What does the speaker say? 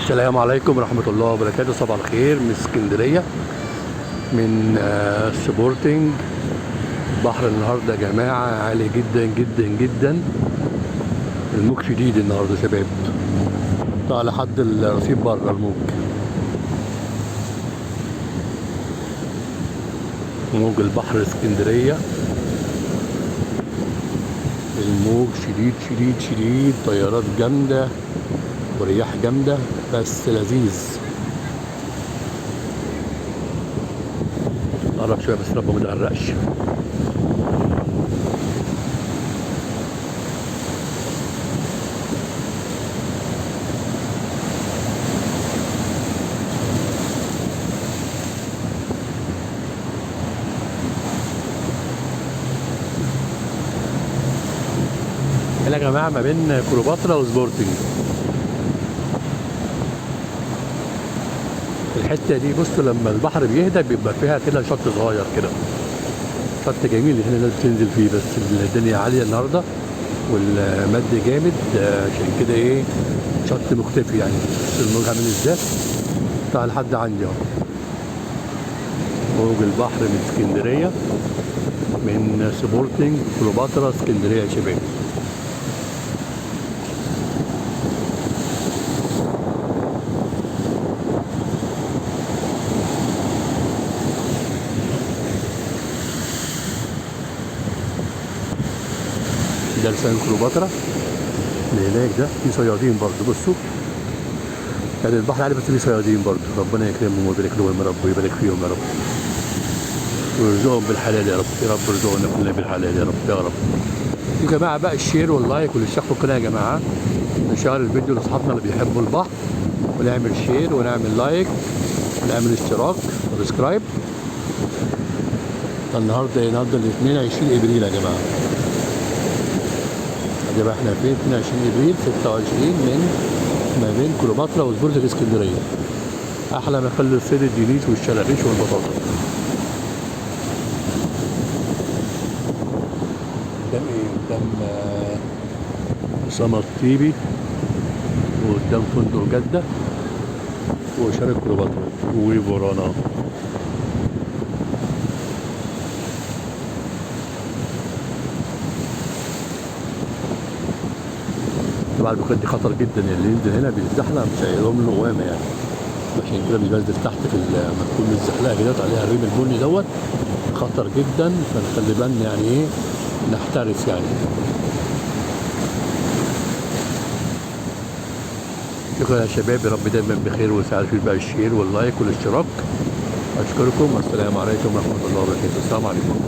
السلام عليكم ورحمة الله وبركاته. صباح الخير من اسكندرية، من سبورتنج. بحر النهاردة يا جماعة عالي جدا جدا جدا. الموج شديد النهاردة يا شباب، طالع لحد الرصيف بره الموج. موج البحر اسكندرية، الموج شديد شديد شديد، طيارات جامدة ورياح جامدة بس لذيذ. قرب شوية بس ربنا ما تغرقش. هنا يا جماعة ما بين كليوباترا وسبورتنج. الحتة دي بصوا لما البحر بيهدى بيبقى فيها كده شط صغير كده، شط جميل اللي هنا الناس بتنزل فيه، بس الدنيا عالية النهاردة والمد جامد، عشان كده ايه شط مختفي يعني. الموج عامل ازاي؟ طلع لحد عندي اهو. موج البحر من اسكندرية، من سبورتنج كليوباترا اسكندرية يا شباب. ده لسان كليوباترا اللي هناك ده، في صيادين برضه بصوا، يعني البحر عالي بس في صيادين برضه. ربنا يكرمهم ويبارك لهم يا رب، ويبارك فيهم يا رب، ويرزقهم بالحلال يا رب. يا رب ارزقنا كلنا بالحلال يا رب يا رب. يا جماعه بقى الشير واللايك والاشتراك في القناه يا جماعه، نشير الفيديو لاصحابنا اللي بيحبوا البحر، ونعمل شير ونعمل لايك ونعمل اشتراك وسبسكرايب. النهارده الاثنين 20 ابريل يا جماعه. يا جماعه احنا فين؟ 22 ابريل 26 من ما بين كليوباترا وسبورتنج اسكندريه. احلى ما يخلي الصيد الدنيس والشلاليش والبطاطا. قدام ايه؟ قدام أسامة الطيبي، وقدام فندق جدة، وشارع كليوباترا وفورانا. طبعا البوكات دي خطر جدا، اللي ينزل هنا بيتزحلق مش هيقوم له قوامه يعني، عشان كده مش بنزل تحت في لما تكون متزحلقه كده عليها الريم البني دوت خطر جدا، فنخلي بالنا يعني ايه، نحترس يعني. شكرا يا شباب، يا رب دايما بخير وسعادة في بقى الشير واللايك والاشتراك. اشكركم والسلام عليكم ورحمه الله وبركاته. السلام عليكم.